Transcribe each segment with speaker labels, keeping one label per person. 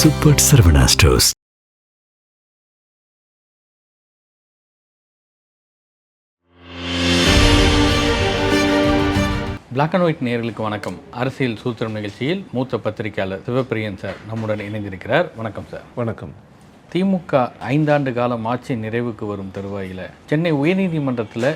Speaker 1: Super Saravana stores.
Speaker 2: Black and white நேயர்களுக்கு வணக்கம். அரசியல் சூத்திரம் நிகழ்ச்சியில் மூத்த பத்திரிகையாளர் சிவப்பிரியன் சார் நம்முடன் இணைந்திருக்கிறார். வணக்கம் சார்.
Speaker 3: வணக்கம்.
Speaker 2: திமுக 5 ஆண்டு காலம் ஆட்சி நிறைவுக்கு வரும் தருவாயில் சென்னை உயர்நீதிமன்றத்தில்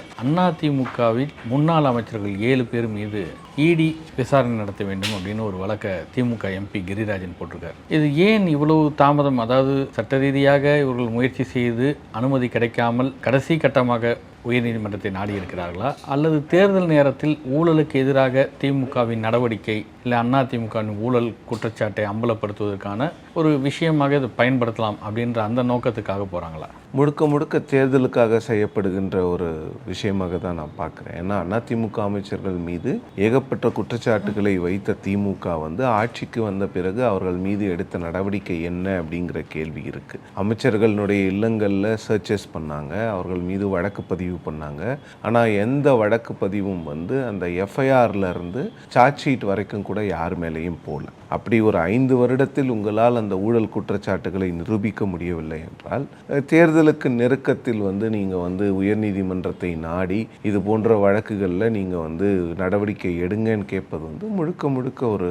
Speaker 2: அதிமுகவில் முன்னாள் அமைச்சர்கள் 7 பேர் மீது இடி விசாரணை நடத்த வேண்டும் அப்படின்னு ஒரு வழக்கை திமுக எம்பி கிரிராஜன் போட்டிருக்கார். இது ஏன் இவ்வளவு தாமதம்? அதாவது சட்ட ரீதியாக இவர்கள் முயற்சி செய்து அனுமதி கிடைக்காமல் கடைசி கட்டமாக உயர்நீதிமன்றத்தை நாடி இருக்கிறார்களா, அல்லது தேர்தல் நேரத்தில் ஊழலுக்கு எதிராக திமுகவின் நடவடிக்கை இல்லை அதிமுகவின் ஊழல் குற்றச்சாட்டை அம்பலப்படுத்துவதற்கான ஒரு விஷயமாக இது பயன்படுத்தலாம் அப்படின்ற அந்த நோக்கத்துக்காக போகிறாங்களா?
Speaker 3: முழுக்க முழுக்க தேர்தலுக்காக செய்யப்படுகின்ற ஒரு விஷயமாக தான் நான் பார்க்குறேன். ஏன்னா அதிமுக அமைச்சர்கள் மீது ஏகப்பட்ட குற்றச்சாட்டுகளை வைத்த திமுக ஆட்சிக்கு வந்த பிறகு அவர்கள் மீது எடுத்த நடவடிக்கை என்ன அப்படிங்கிற கேள்வி இருக்குது. அமைச்சர்களுடைய இல்லங்களில் சர்ச்சஸ் பண்ணாங்க, அவர்கள் மீது வழக்கு பதிவு பண்ணாங்க. ஆனால் எந்த வழக்கு பதிவும் அந்த எஃப்ஐஆர்லேருந்து சார்ஜ் ஷீட் வரைக்கும் கூட யார் மேலேயும் போகல. அப்படி ஒரு 5 வருடத்தில் உங்களால் அந்த ஊழல் குற்றச்சாட்டுகளை நிரூபிக்க முடியவில்லை என்றால் தேர்தலுக்கு நெருக்கத்தில் நீங்கள் உயர்நீதிமன்றத்தை நாடி இது போன்ற வழக்குகளில் நீங்கள் நடவடிக்கை எடுங்கன்னு கேட்பது முழுக்க முழுக்க ஒரு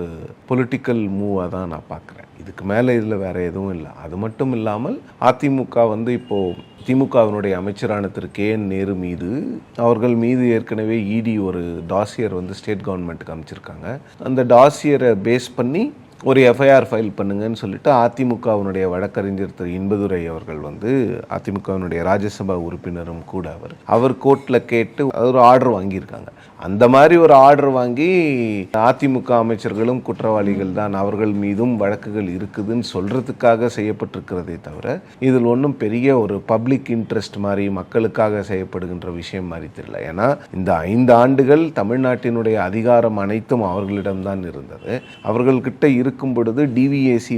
Speaker 3: பொலிட்டிக்கல் மூவாக தான் நான் பார்க்குறேன். இதுக்கு மேலே இதில் வேறு எதுவும் இல்லை. அது மட்டும் இல்லாமல் அதிமுக இப்போது திமுகவினுடைய அமைச்சரான திரு KN நேரு மீது அவர்கள் மீது ஏற்கனவே இடி ஒரு டாசியர் ஸ்டேட் கவர்மெண்ட்டுக்கு அமைச்சிருக்காங்க. அந்த டாசியரை பேஸ் பண்ணி ஒரு எஃப்ஐஆர் ஃபைல் பண்ணுங்கன்னு சொல்லிட்டு அதிமுகவினுடைய வழக்கறிஞர் திரு இன்பதுரை அவர்கள் அதிமுகவினுடைய ராஜ்யசபா உறுப்பினரும் கூட அவர் கோர்ட்டில் கேட்டு ஒரு ஆர்டர் வாங்கியிருக்காங்க. அந்த மாதிரி ஒரு ஆர்டர் வாங்கி அதிமுக அமைச்சர்களும் குற்றவாளிகள் தான், அவர்கள் மீதும் வழக்குகள் இருக்குதுன்னு சொல்கிறதுக்காக செய்யப்பட்டிருக்கிறதே தவிர இதில் ஒன்றும் பெரிய ஒரு பப்ளிக் இன்ட்ரெஸ்ட் மாதிரி மக்களுக்காக செய்யப்படுகின்ற விஷயம் மாதிரி தெரியல. ஏன்னா இந்த 5 ஆண்டுகள் தமிழ்நாட்டினுடைய அதிகாரம் அனைத்தும் அவர்களிடம்தான் இருந்தது. அவர்கள்கிட்ட இருக்கும் பொழுது டிவிஏசி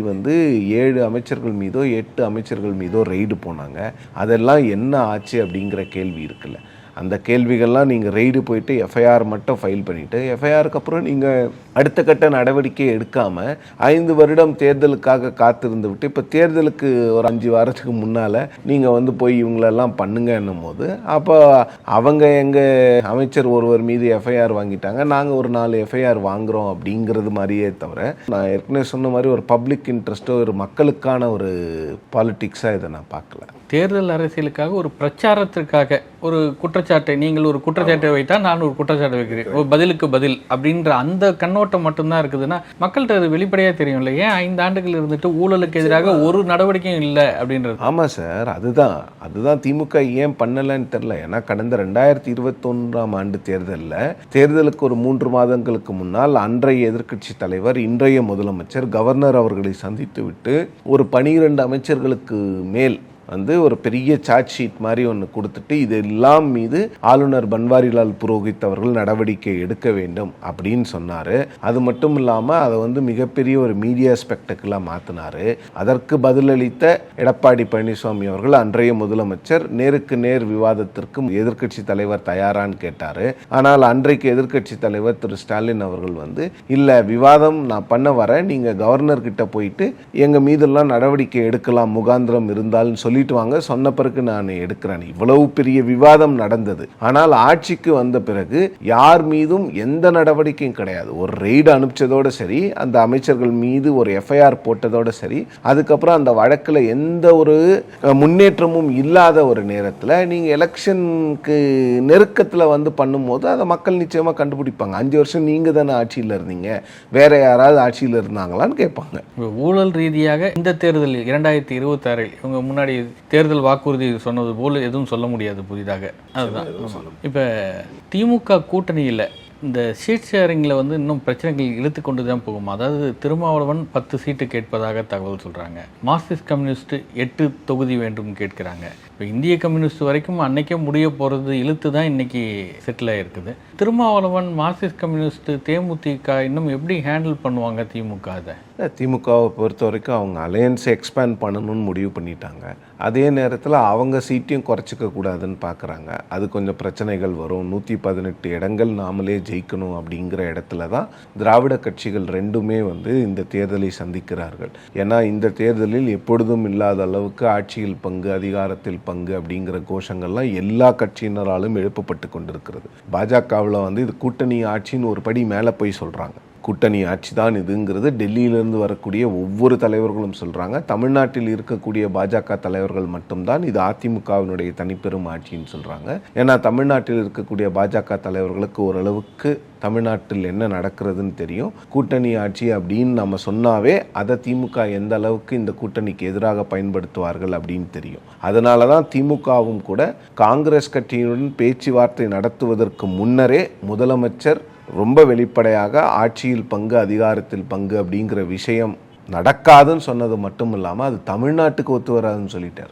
Speaker 3: 7 அமைச்சர்கள் மீதோ 8 அமைச்சர்கள் மீதோ ரெய்டு போனாங்க. அதெல்லாம் என்ன ஆச்சு அப்படிங்கிற கேள்வி இருக்குல்ல. அந்த கேள்விகள்லாம் நீங்கள் ரெய்டு போயிட்டு எஃப்ஐஆர் மட்டும் ஃபைல் பண்ணிவிட்டு எஃப்ஐஆருக்கு அப்புறம் நீங்கள் அடுத்த கட்ட நடவடிக்கை எடுக்காமல் 5 வருடம் தேர்தலுக்காக காத்திருந்து விட்டு இப்போ தேர்தலுக்கு ஒரு 5 வாரத்துக்கு முன்னால் நீங்கள் போய் இவங்களெல்லாம் பண்ணுங்கன்னும் போது அப்போ அவங்க எங்கள் அமைச்சர் ஒருவர் மீது எஃப்ஐஆர் வாங்கிட்டாங்க, நாங்கள் ஒரு 4 எஃப்ஐஆர் வாங்குகிறோம் அப்படிங்கிறது மாதிரியே தவிர நான் ஏற்கனவே சொன்ன மாதிரி ஒரு பப்ளிக் இன்ட்ரெஸ்ட்டோ ஒரு மக்களுக்கான ஒரு பாலிட்டிக்ஸாக இதை நான் பார்க்கல.
Speaker 2: தேர்தல் அரசியலுக்காக ஒரு பிரச்சாரத்திற்காக ஒரு குற்றச்சாட்டை, நீங்கள் ஒரு குற்றச்சாட்டை வைத்தால் நான் ஒரு குற்றச்சாட்டை வைக்கிறேன், ஒரு பதிலுக்கு பதில் அப்படின்ற அந்த கண்ணோட்டம் மட்டும்தான் இருக்குதுன்னா மக்கள்கிட்ட அது வெளிப்படையாக தெரியும்ல. ஏன் 5 ஆண்டுகள் இருந்துட்டு ஊழலுக்கு எதிராக ஒரு நடவடிக்கையும் இல்லை அப்படின்றது?
Speaker 3: ஆமாம் சார், அதுதான் திமுக ஏன் பண்ணலைன்னு தெரில. ஏன்னா கடந்த 2021ஆம் ஆண்டு தேர்தலுக்கு ஒரு 3 மாதங்களுக்கு முன்னால் அன்றைய எதிர்க்கட்சி தலைவர் இன்றைய முதலமைச்சர் கவர்னர் அவர்களை சந்தித்து விட்டு ஒரு 12 அமைச்சர்களுக்கு மேல் ஒரு பெரிய சார்ஜ் ஷீட் மாதிரி ஒன்று கொடுத்துட்டு இதெல்லாம் மீது ஆளுநர் பன்வாரிலால் புரோஹித் அவர்கள் நடவடிக்கை எடுக்க வேண்டும் அப்படின்னு சொன்னார். அது மட்டும் இல்லாமல் அதை மிகப்பெரிய ஒரு மீடியா ஸ்பெக்டக்கிளாக மாற்றினார். அதற்கு பதிலளித்த எடப்பாடி பழனிசாமி அவர்கள் அன்றைய முதலமைச்சர் நேருக்கு நேர் விவாதத்திற்கு எதிர்க்கட்சி தலைவர் தயாரான்னு கேட்டார். ஆனால் அன்றைக்கு எதிர்க்கட்சி தலைவர் திரு ஸ்டாலின் அவர்கள் இல்லை, விவாதம் நான் பண்ண வரேன், நீங்கள் கவர்னர்கிட்ட போயிட்டு எங்கள் மீதெல்லாம் நடவடிக்கை எடுக்கலாம் முகாந்திரம் இருந்தால்னு சொல்லிட்டு வாங்க, சொன்ன பிறகு நான் எடுக்கிறேன். இவ்வளவு பெரிய விவாதம் நடந்தது. ஆனால் ஆட்சிக்கு வந்த பிறகு யார் மீதும் எந்த நடவடிக்கையும் கிடையாது. ஒரு ரெய்டு அனுப்பிச்சதோட சரி, அந்த அமைச்சர்கள் மீது ஒரு எஃப்ஐஆர் போட்டதோட சரி, அதுக்கப்புறம் அந்த வழக்கில் எந்த ஒரு முன்னேற்றமும் இல்லாத ஒரு நேரத்தில் நீங்கள் எலெக்ஷனுக்கு நெருக்கத்தில் பண்ணும்போது அதை மக்கள் நிச்சயமாக கண்டுபிடிப்பாங்க. 5 வருஷம் நீங்கள் தானே ஆட்சியில் இருந்தீங்க, வேற யாராவது ஆட்சியில் இருந்தாங்களான்னு கேட்பாங்க.
Speaker 2: ஊழல் ரீதியாக இந்த தேர்தலில் 2026 இவங்க முன்னாடி தேர்தல் வாக்குறுதி சொன்னது போல் எதுவும் சொல்ல முடியாது புதிதாக. அதுதான் இப்போ திமுக கூட்டணியில் இந்த சீட் ஷேரிங்கில் இன்னும் பிரச்சனைகள் இழுத்து கொண்டு தான் போகும். அதாவது திருமாவளவன் 10 சீட்டு கேட்பதாக தகவல் சொல்கிறாங்க. மார்க்சிஸ்ட் கம்யூனிஸ்ட் 8 தொகுதி வேண்டும் கேட்குறாங்க. இப்போ இந்திய கம்யூனிஸ்ட் வரைக்கும் அன்னைக்கே முடிய போகிறது இழுத்து தான் இன்றைக்கி செட்டில் ஆகிருக்குது. திருமாவளவன், மார்க்சிஸ்ட் கம்யூனிஸ்ட், தேமுதிக இன்னும் எப்படி ஹேண்டில் பண்ணுவாங்க திமுக? அதை
Speaker 3: திமுகவை பொறுத்த வரைக்கும் அவங்க அலையன்ஸை எக்ஸ்பேண்ட் பண்ணணும்னு முடிவு பண்ணிட்டாங்க. அதே நேரத்தில் அவங்க சீட்டையும் குறைச்சிக்க கூடாதுன்னு பார்க்குறாங்க. அது கொஞ்சம் பிரச்சனைகள் வரும். 118 இடங்கள் நாமளே ஜெயிக்கணும் அப்படிங்கிற இடத்துல தான் திராவிட கட்சிகள் ரெண்டுமே வந்து இந்த தேர்தலை சந்திக்கிறார்கள். ஏன்னா இந்த தேர்தலில் எப்பொழுதும் இல்லாத அளவுக்கு ஆட்சியில் பங்கு, அதிகாரத்தில் பங்கு அப்படிங்கிற கோஷங்கள்லாம் எல்லா கட்சியினராலும் எழுப்பப்பட்டு கொண்டிருக்கிறது. பாஜகவில் வந்து இது கூட்டணி ஆட்சின்னு ஒரு படி மேலே போய் சொல்கிறாங்க. கூட்டணி ஆட்சி தான் இதுங்கிறது டெல்லியிலிருந்து வரக்கூடிய ஒவ்வொரு தலைவர்களும் சொல்கிறாங்க. தமிழ்நாட்டில் இருக்கக்கூடிய பாஜக தலைவர்கள் மட்டும்தான் இது அதிமுகவினுடைய தனிப்பெரும் ஆட்சின்னு சொல்கிறாங்க. ஏன்னா தமிழ்நாட்டில் இருக்கக்கூடிய பாஜக தலைவர்களுக்கு ஓரளவுக்கு தமிழ்நாட்டில் என்ன நடக்கிறதுன்னு தெரியும். கூட்டணி ஆட்சி அப்படின்னு நம்ம சொன்னாவே அதை திமுக எந்த அளவுக்கு இந்த கூட்டணிக்கு எதிராக பயன்படுத்துவார்கள் அப்படின்னு தெரியும். அதனால தான் திமுகவும் கூட காங்கிரஸ் கட்சியுடன் பேச்சுவார்த்தை நடத்துவதற்கு முன்னரே முதலமைச்சர் ரொம்ப வெளிப்படையாக ஆட்சியில் பங்கு, அதிகாரத்தில் பங்கு அப்படிங்கிற விஷயம் நடக்காதுன்னு சொன்னது மட்டும் இல்லாமல் அது தமிழ்நாட்டுக்கு ஒத்து வராதுன்னு சொல்லிட்டார்.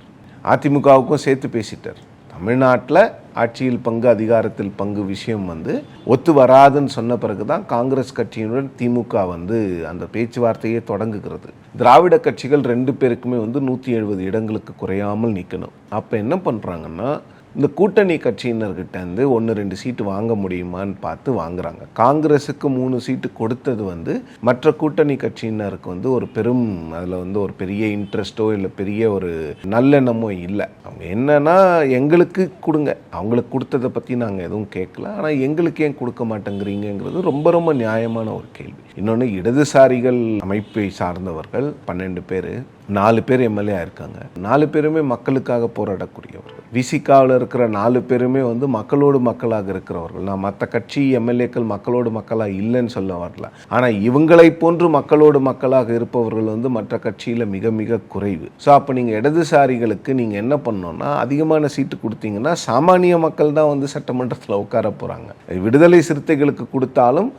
Speaker 3: அதிமுகவுக்கும் சேர்த்து பேசிட்டார். தமிழ்நாட்டில் ஆட்சியில் பங்கு, அதிகாரத்தில் பங்கு விஷயம் வந்து ஒத்து வராதுன்னு சொன்ன பிறகு தான் காங்கிரஸ் கட்சியினுடன் திமுக வந்து அந்த பேச்சுவார்த்தையே தொடங்குகிறது. திராவிட கட்சிகள் 2 பேருக்குமே வந்து 170 இடங்களுக்கு குறையாமல் நிற்கணும். அப்போ என்ன பண்ணுறாங்கன்னா, இந்த கூட்டணி கட்சியினர்கிட்ட இருந்து 1-2 சீட்டு வாங்க முடியுமான்னு பார்த்து வாங்குறாங்க. காங்கிரஸுக்கு 3 சீட்டு கொடுத்தது வந்து மற்ற கூட்டணி கட்சியினருக்கு வந்து ஒரு பெரும் அதில் வந்து ஒரு பெரிய இன்ட்ரெஸ்ட்டோ இல்லை பெரிய ஒரு நல்லெண்ணமோ இல்லை. அவங்க என்னன்னா எங்களுக்கு கொடுங்க, அவங்களுக்கு கொடுத்ததை பற்றி நாங்கள் எதுவும் கேட்கல, ஆனால் எங்களுக்கு ஏன் கொடுக்க மாட்டேங்கிறீங்கிறது ரொம்ப ரொம்ப நியாயமான ஒரு கேள்வி. இன்னொன்று, இடதுசாரிகள் அமைப்பை சார்ந்தவர்கள் 12 பேர், 4 பேர் எம்எல்ஏ இருக்காங்க. 4 பேருமே மக்களுக்காக போராடக்கூடியவர்கள். விசிகாவில் இருக்கிற 4 பேருமே வந்து மக்களோடு மக்களாக இருக்கிறவர்கள். நான் மற்ற கட்சி எம்எல்ஏக்கள் மக்களோடு மக்களாக இல்லைன்னு சொல்ல வரல, ஆனால் இவங்களை போன்று மக்களோடு மக்களாக இருப்பவர்கள் வந்து மற்ற கட்சியில் மிக மிக குறைவு. ஸோ அப்போ நீங்கள் இடதுசாரிகளுக்கு நீங்கள் என்ன பண்ணணும்னா, அதிகமான சீட்டு கொடுத்தீங்கன்னா சாமானிய மக்கள் தான் வந்து சட்டமன்றத்தில் உட்கார போகிறாங்க. விடுதலை சிறுத்தைகளுக்கு கொடுத்தாலும்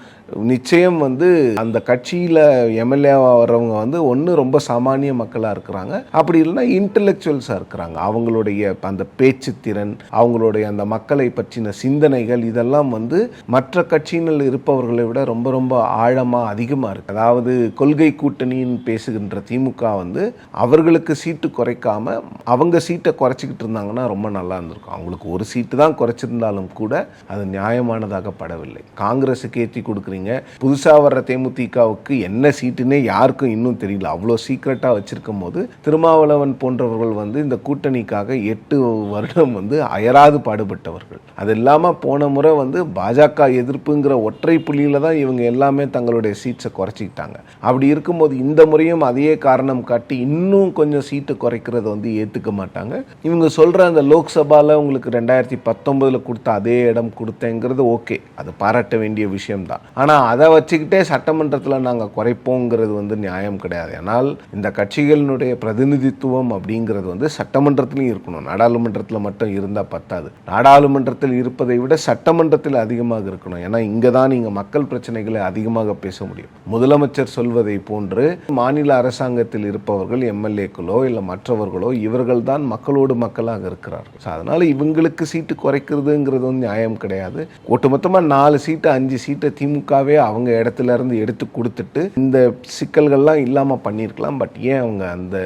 Speaker 3: நிச்சயம் வந்து அந்த கட்சியில் எம்எல்ஏவாக வர்றவங்க வந்து ஒன்று ரொம்ப சாமானிய மக்களாக இருக்கிறாங்க, அப்படி இல்லைன்னா இன்டெலெக்சுவல்ஸாக இருக்கிறாங்க. அவங்களுடைய அந்த பேச்சு திறன், அவங்களுடைய அந்த மக்களை பற்றின சிந்தனைகள் இதெல்லாம் வந்து மற்ற கட்சியினர் இருப்பவர்களை விட ரொம்ப ரொம்ப ஆழமாக அதிகமாக இருக்குது. அதாவது கொள்கை கூட்டணின்னு பேசுகின்ற திமுக வந்து அவர்களுக்கு சீட்டு குறைக்காம அவங்க சீட்டை குறைச்சிக்கிட்டு இருந்தாங்கன்னா ரொம்ப நல்லா இருந்திருக்கும். அவங்களுக்கு ஒரு சீட்டு தான் குறைச்சிருந்தாலும் கூட அது நியாயமானதாக படவில்லை. காங்கிரஸுக்கு ஏற்றி கொடுக்குறீங்க, புதுசாக வர்ற தேமுதிகவுக்கு என்ன சீட்டுன்னே யாருக்கும் இன்னும் தெரியல. அவ்வளோ சீக்ரெட்டாக வச்சிருக்கும் போது திருமாவளவன் போன்றவர்கள் வந்து இந்த கூட்டணிக்காக 8 வருடம் வந்து அயராது பாடுபட்டவர்கள். அது இல்லாமல் போன முறை வந்து பாஜக எதிர்ப்புங்கிற ஒற்றை புள்ளியில தான் இவங்க எல்லாமே தங்களுடைய சீட்ஸை குறைச்சிக்கிட்டாங்க. அப்படி இருக்கும்போது இந்த முறையும் அதையே காரணம் காட்டி இன்னும் கொஞ்சம் சீட்டு குறைக்கிறத வந்து ஏற்றுக்க மாட்டாங்க. இவங்க சொல்கிற அந்த லோக்சபாவில் உங்களுக்கு 2019 கொடுத்த அதே இடம் கொடுத்தேங்கிறது ஓகே, அது பாராட்ட வேண்டிய விஷயம்தான். ஆனால் அதை வச்சுக்கிட்டே சட்டமன்றத்தில் நாங்கள் குறைப்போங்கிறது வந்து நியாயம் கிடையாது. ஆனால் இந்த கட்சிகளினுடைய பிரதிநிதித்துவம் அப்படிங்கிறது வந்து சட்டமன்றத்திலையும் இருக்கணும். நாடாளுமன்றத்தில் மட்டும் இருந்தால் பத்தாது. நாடாளுமன்றத்தில் இருப்பதை விட சட்டமன்றத்தில் அதிகமாக இருக்கணும். ஏன்னா இங்கே தான் நீங்கள் மக்கள் பிரச்சனைகளை அதிகமாக பேச முடியும். முதலமைச்சர் சொல்வதை போன்று மாநில அரசாங்கத்தில் இருப்பவர்கள் எம்எல்ஏக்களோ இல்லை மற்றவர்களோ இவர்கள் தான் மக்களோடு மக்களாக இருக்கிறார்கள். ஸோ அதனால் இவங்களுக்கு சீட்டு குறைக்கிறதுங்கிறது வந்து நியாயம் கிடையாது. ஒட்டுமொத்தமாக 4 சீட்டு 5 சீட்டை திமுகவே அவங்க இடத்துல இருந்து எடுத்து கொடுத்துட்டு இந்த சிக்கல்கள்லாம் இல்லாமல் பண்ணியிருக்கலாம். பட் ஏன் அவங்க அந்த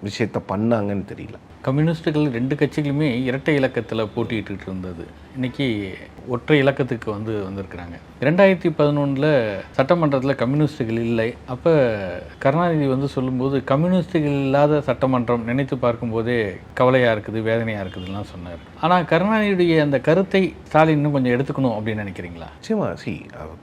Speaker 3: விஷயத்தை பண்ணாங்கன்னு தெரியல.
Speaker 2: கம்யூனிஸ்டுகள் 2 கட்சிகளுமே இரட்டை இலக்கத்தில் போட்டிட்டு இருந்தது. இன்னைக்கு ஒற்றை இலக்கத்துக்கு வந்திருக்கிறாங்க. 2011 சட்டமன்றத்தில் கம்யூனிஸ்டுகள் இல்லை. அப்போ கருணாநிதி சொல்லும்போது கம்யூனிஸ்டுகள் இல்லாத சட்டமன்றம் நினைத்து பார்க்கும்போதே கவலையாக இருக்குது, வேதனையாக இருக்குதுலாம் சொன்னார். ஆனால் கருணாநிதியுடைய அந்த கருத்தை ஸ்டாலின் இன்னும் கொஞ்சம் எடுத்துக்கணும் அப்படின்னு நினைக்கிறீங்களா?
Speaker 3: நிச்சயமா.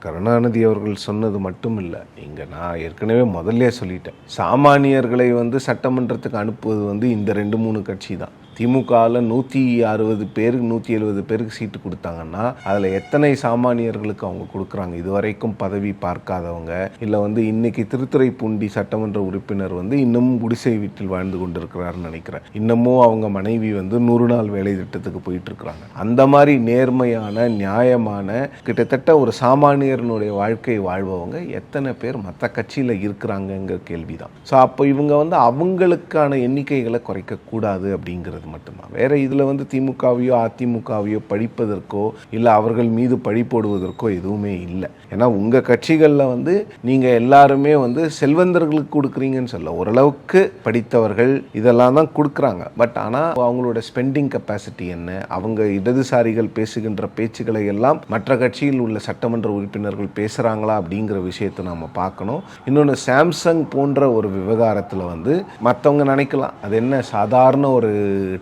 Speaker 3: கருணாநிதி அவர்கள் சொன்னது மட்டும் இல்லை, இங்கே நான் ஏற்கனவே முதல்ல சொல்லிட்டேன், சாமானியர்களை சட்டமன்றத்துக்கு அனுப்புவது இந்த 2-3 கட்சி தான். திமுகவில் 160 பேருக்கு 170 பேருக்கு சீட்டு கொடுத்தாங்கன்னா அதில் எத்தனை சாமானியர்களுக்கு அவங்க கொடுக்குறாங்க? இதுவரைக்கும் பதவி பார்க்காதவங்க, இல்லை இன்னைக்கு திருத்துறைப்பூண்டி சட்டமன்ற உறுப்பினர் இன்னமும் குடிசை வீட்டில் வாழ்ந்து கொண்டிருக்கிறாருன்னு நினைக்கிறேன். இன்னமும் அவங்க மனைவி 100 நாள் வேலை திட்டத்துக்கு போயிட்டு இருக்கிறாங்க. அந்த மாதிரி நேர்மையான நியாயமான கிட்டத்தட்ட ஒரு சாமானியர்களுடைய வாழ்க்கை வாழ்பவங்க எத்தனை பேர் மற்ற கட்சியில் இருக்கிறாங்கங்கிற கேள்விதான். ஸோ அப்போ இவங்க அவங்களுக்கான எண்ணிக்கைகளை குறைக்கக்கூடாது அப்படிங்கிறது மட்டும்தான். வேற இதில் வந்து திமுகவையோ அதிமுகவையோ பழிப்பதற்கோ இல்லை அவர்கள் மீது பழி போடுவதற்கோ எதுவுமே இல்லை. ஏன்னா உங்கள் கட்சிகளில் வந்து நீங்கள் எல்லாருமே வந்து செல்வந்தர்களுக்கு கொடுக்குறீங்கன்னு சொல்ல, ஓரளவுக்கு படித்தவர்கள் இதெல்லாம் தான் கொடுக்குறாங்க. பட் ஆனால் அவங்களோட ஸ்பெண்டிங் கெப்பாசிட்டி என்ன, அவங்க இடதுசாரிகள் பேசுகின்ற பேச்சுக்களை எல்லாம் மற்ற கட்சியில் உள்ள சட்டமன்ற உறுப்பினர்கள் பேசுகிறாங்களா அப்படிங்கிற விஷயத்தை நம்ம பார்க்கணும். இன்னொன்று, சாம்சங் போன்ற ஒரு விவகாரத்தில் வந்து மற்றவங்க நினைக்கலாம் அது என்ன சாதாரண ஒரு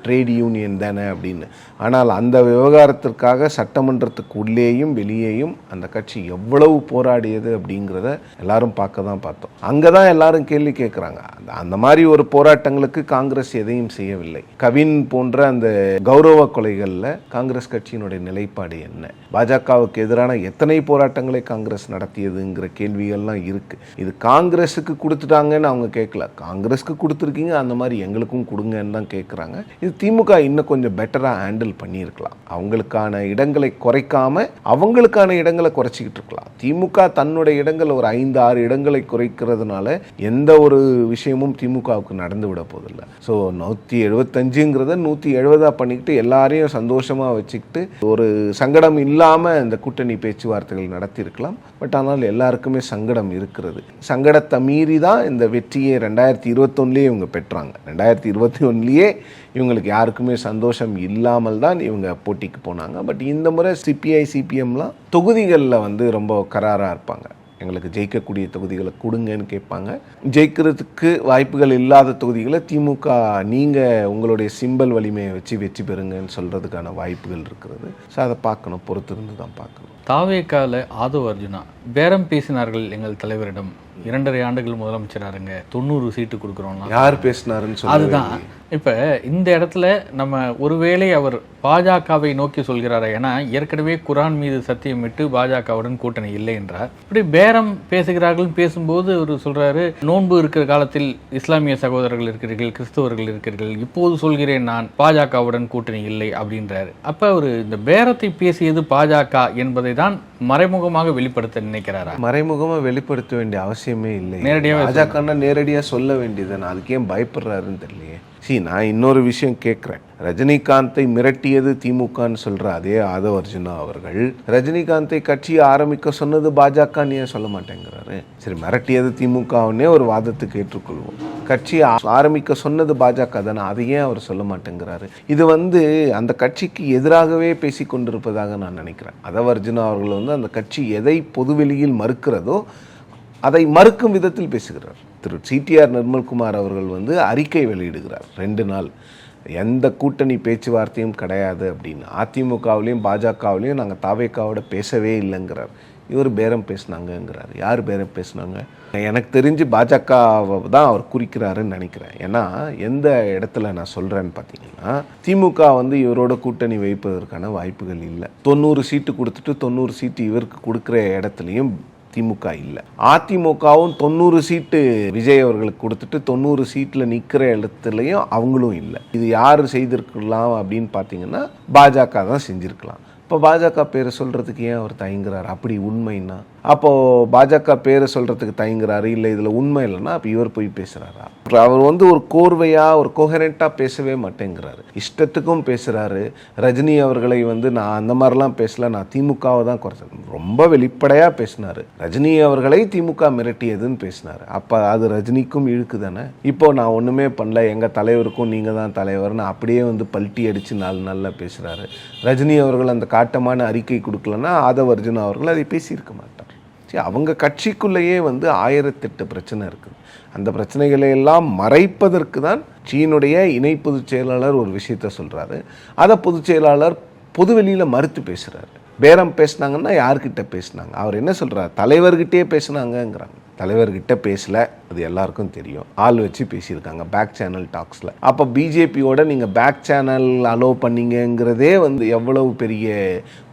Speaker 3: ட்ரேட் யூனியன் தானே அப்படின்னு. ஆனால் அந்த விவகாரத்திற்காக சட்டமன்றத்துக்கு உள்ளேயும் வெளியேயும் அந்த கட்சி எவ்வளவு போராடியது அப்படிங்கிறத எல்லாரும் பார்க்க தான் பார்த்தோம். அங்கே தான் எல்லாரும் கேள்வி கேட்குறாங்க. அந்த மாதிரி ஒரு போராட்டங்களுக்கு காங்கிரஸ் எதையும் செய்யவில்லை. கவின் போன்ற அந்த கௌரவ கொலைகளில் காங்கிரஸ் கட்சியினுடைய நிலைப்பாடு என்ன, பாஜகவுக்கு எதிரான எத்தனை போராட்டங்களை காங்கிரஸ் நடத்தியதுங்கிற கேள்விகள்லாம் இருக்குது. இது காங்கிரஸுக்கு கொடுத்துட்டாங்கன்னு அவங்க கேட்கல, காங்கிரஸுக்கு கொடுத்துருக்கீங்க அந்த மாதிரி எங்களுக்கும் கொடுங்கன்னு தான் கேட்குறாங்க. இது திமுக இன்னும் கொஞ்சம் பெட்டராக ஹேண்டில் பண்ணியிருக்கலாம். அவங்களுக்கான இடங்களை குறைக்காம அவங்களுக்கான இடங்களை குறைச்சிக்கிட்டு இருக்கலாம். திமுக தன்னுடைய இடங்கள் ஒரு 5-6 இடங்களை குறைக்கிறதுனால எந்த ஒரு விஷயமும் திமுகவுக்கு நடந்து விட போதில்லை. ஸோ 175ங்கிறத 170 பண்ணிக்கிட்டு எல்லாரையும் சந்தோஷமாக வச்சுக்கிட்டு ஒரு சங்கடம் இல்லாமல் இந்த கூட்டணி பேச்சுவார்த்தைகள் நடத்தியிருக்கலாம். பட் ஆனால் எல்லாருக்குமே சங்கடம் இருக்கிறது. சங்கடத்தை மீறி தான் இந்த வெற்றியை 2021 இவங்க பெற்றாங்க. 2021 இவங்களுக்கு யாருக்குமே சந்தோஷம் இல்லாமல் தான் இவங்க போட்டிக்கு போனாங்க. பட் இந்த முறை சிபிஐ சிபிஎம்லாம் தொகுதிகளில் வந்து ரொம்ப கராராக இருப்பாங்க. எங்களுக்கு ஜெயிக்கக்கூடிய தொகுதிகளை கொடுங்கன்னு கேட்பாங்க. ஜெயிக்கிறதுக்கு வாய்ப்புகள் இல்லாத தொகுதிகளை திமுக நீங்கள் உங்களுடைய சிம்பல் வலிமையை வச்சு வெற்றி பெறுங்கன்னு சொல்கிறதுக்கான வாய்ப்புகள் இருக்கிறது. ஸோ அதை பார்க்கணும், பொறுத்திருந்து தான் பார்க்கணும்.
Speaker 2: தாவேக்கால ஆதவ் அர்ஜுனா பேரம் பேசினார்கள் எங்கள் தலைவரிடம். 2.5 ஆண்டுகள் முதலமைச்சராருங்க, 90 சீட்டு கொடுக்குறோம்னா
Speaker 3: யார் பேசினாருன்னு சொல்லி
Speaker 2: அதுதான். இப்போ இந்த இடத்துல நம்ம ஒருவேளை அவர் பாஜகவை நோக்கி சொல்கிறாரா? ஏன்னா ஏற்கனவே குரான் மீது சத்தியமிட்டு பாஜகவுடன் கூட்டணி இல்லை என்றார். இப்படி பேரம் பேசுகிறார்கள். பேசும்போது அவர் சொல்றாரு, நோன்பு இருக்கிற காலத்தில் இஸ்லாமிய சகோதரர்கள் இருக்கிறீர்கள், கிறிஸ்தவர்கள் இருக்கிறீர்கள், இப்போது சொல்கிறேன் நான் பாஜகவுடன் கூட்டணி இல்லை அப்படின்றாரு. அப்ப அவர் இந்த பேரத்தை பேசியது பாஜக என்பதை தான் மறைமுகமாக வெளிப்படுத்த நினைக்கிறாரா?
Speaker 3: மறைமுகமாக வெளிப்படுத்த வேண்டிய அவசியமே இல்லை. பாஜக நேரடியாக சொல்ல வேண்டியது. அதுக்கு ஏன் பயப்படுறாருன்னு தெரியலையே. நான் இன்னொரு விஷயம் கேட்குறேன். ரஜினிகாந்தை மிரட்டியது திமுகன்னு சொல்கிற அதே ஆதவ் அர்ஜுனா அவர்கள் ரஜினிகாந்தை கட்சி ஆரம்பிக்க சொன்னது பாஜகன்னு ஏன் சொல்ல மாட்டேங்கிறாரு? சரி, மிரட்டியது திமுகவுன்னே ஒரு வாதத்துக்கு ஏற்றுக்கொள்வோம். கட்சி ஆரம்பிக்க சொன்னது பாஜக தானே, அதை ஏன் அவர் சொல்ல மாட்டேங்கிறாரு? இது வந்து அந்த கட்சிக்கு எதிராகவே பேசி கொண்டிருப்பதாக நான் நினைக்கிறேன். ஆதவ் அர்ஜுனா அவர்கள் வந்து அந்த கட்சி எதை பொதுவெளியில் மறுக்கிறதோ அதை மறுக்கும் விதத்தில் பேசுகிறார். திரு சிடிஆர் நிர்மல்குமார் அவர்கள் வந்து அறிக்கை வெளியிடுகிறார் 2 நாள், எந்த கூட்டணி பேச்சுவார்த்தையும் கிடையாது அப்படின்னு. அதிமுகவிலையும் பாஜகவிலையும் நாங்கள் தாவேக்காவோட பேசவே இல்லைங்கிறார். இவர் பேரம் பேசினாங்கங்கிறார். யார் பேரம் பேசினாங்க? எனக்கு தெரிஞ்சு பாஜகவை தான் அவர் குறிக்கிறாருன்னு நினைக்கிறேன். ஏன்னா எந்த இடத்துல நான் சொல்கிறேன்னு பார்த்தீங்கன்னா, திமுக வந்து இவரோட கூட்டணி வைப்பதற்கான வாய்ப்புகள் இல்லை. 90 சீட்டு கொடுத்துட்டு 90 சீட்டு இவருக்கு கொடுக்குற இடத்துலையும் திமுக இல்லை. அதிமுகவும் 90 சீட்டு விஜய் அவர்களுக்கு கொடுத்துட்டு 90 சீட்டில் நிற்கிற இடத்துலையும் அவங்களும் இல்லை. இது யார் செய்திருக்கலாம் அப்படின்னு பார்த்தீங்கன்னா பாஜக தான் செஞ்சுருக்கலாம். இப்போ பாஜக பேரை சொல்கிறதுக்கு ஏன் அவர் தயங்குறாரு? அப்படி உண்மைன்னா அப்போது பாஜக பேரை சொல்கிறதுக்கு தயங்குறாரு, இல்லை இதில் உண்மை இல்லைன்னா அப்போ இவர் போய் பேசுகிறாரா? அவர் வந்து ஒரு கோர்வையாக ஒரு கோஹரண்ட்டாக பேசவே மாட்டேங்கிறாரு. இஷ்டத்துக்கும் பேசுகிறாரு. ரஜினி அவர்களை வந்து நான் அந்த மாதிரிலாம் பேசல, நான் திமுகவை தான் குறைச்சேன், ரொம்ப வெளிப்படையாக பேசினார். ரஜினி அவர்களை திமுக மிரட்டியதுன்னு பேசினார். அப்போ அது ரஜினிக்கும் இழுக்கு தானே. இப்போ நான் ஒன்றுமே பண்ணல, எங்கள் தலைவருக்கும் நீங்கள் தான் தலைவர்னு அப்படியே வந்து பல்ட்டி அடித்து 4 நாளில் பேசுகிறாரு. ரஜினி அவர்கள் அந்த காட்டமான அறிக்கை கொடுக்கலன்னா ஆதவ் அர்ஜுனா அவர்கள் அதை பேசியிருக்க மாட்டார். சரி, அவங்க கட்சிக்குள்ளேயே வந்து 1008 பிரச்சனை இருக்குது. அந்த பிரச்சனைகளை எல்லாம் மறைப்பதற்கு தான் சீனுடைய இணை பொதுச் செயலாளர் ஒரு விஷயத்த சொல்கிறாரு. அதை பொதுச் செயலாளர் பொதுவெளியில் மறுத்து பேசுகிறாரு. பேரம் பேசினாங்கன்னா யார்கிட்ட பேசினாங்க? அவர் என்ன சொல்கிறார்? தலைவர்கிட்டே பேசினாங்கங்கிறாங்க. தலைவர்கிட்ட பேசல, அது எல்லாருக்கும் தெரியும். ஆள் வச்சு பேசியிருக்காங்க பேக் சேனல் டாக்ஸில். அப்போ பிஜேபியோட நீங்கள் பேக் சேனல் அலோவ் பண்ணீங்கிறதே வந்து எவ்வளவு பெரிய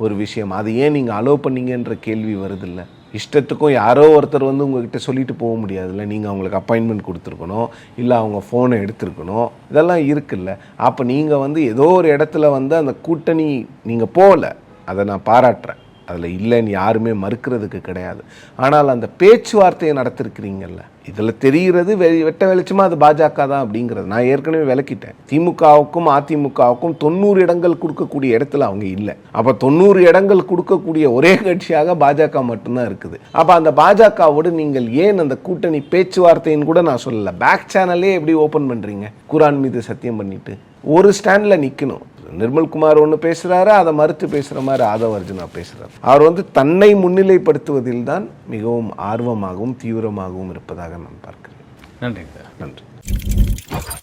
Speaker 3: ஒரு விஷயம். அது ஏன் நீங்கள் அலோவ் பண்ணீங்கன்ற கேள்வி வருதில்ல. இஷ்டத்துக்கும் யாரோ ஒருத்தர் வந்து உங்ககிட்ட சொல்லிட்டு போக முடியாதுல்ல. நீங்கள் அவங்களுக்கு அப்பாயின்மெண்ட் கொடுத்துருக்கணும், இல்லை அவங்க ஃபோனை எடுத்துருக்கணும், இதெல்லாம் இருக்குல்ல. அப்போ நீங்கள் வந்து ஏதோ ஒரு இடத்துல வந்து அந்த கூட்டணி நீங்கள் போகல, அதை நான் பாராட்டுறேன். அதில் இல்லைன்னு யாருமே மறுக்கிறதுக்கு கிடையாது. ஆனால் அந்த பேச்சுவார்த்தையை நடத்திருக்கிறீங்கல்ல, இதில் தெரிகிறது வெட்ட வெளிச்சமாக அது பாஜக தான் அப்படிங்கிறது நான் ஏற்கனவே விளக்கிட்டேன். திமுகவுக்கும் அதிமுகவுக்கும் 90 இடங்கள் கொடுக்கக்கூடிய இடத்துல அவங்க இல்லை. அப்போ 90 இடங்கள் கொடுக்கக்கூடிய ஒரே கட்சியாக பாஜக மட்டும்தான் இருக்குது. அப்போ அந்த பாஜகவோடு நீங்கள் ஏன் அந்த கூட்டணி பேச்சுவார்த்தைன்னு கூட நான் சொல்லலை, பேக் சேனலே எப்படி ஓப்பன் பண்ணுறீங்க? குரான் மீது சத்தியம் பண்ணிட்டு ஒரு ஸ்டாண்டில் நிற்கணும். நிர்மல்குமார் ஒன்று பேசுகிறாரு, அதை மறுத்து பேசுகிற மாதிரி ஆதவ அர்ஜுனா பேசுகிறார். அவர் தன்னை முன்னிலைப்படுத்துவதில் தான் மிகவும் ஆர்வமாகவும் தீவிரமாகவும் இருப்பதாக நான் பார்க்கிறேன்.
Speaker 2: நன்றி.
Speaker 3: நன்றி.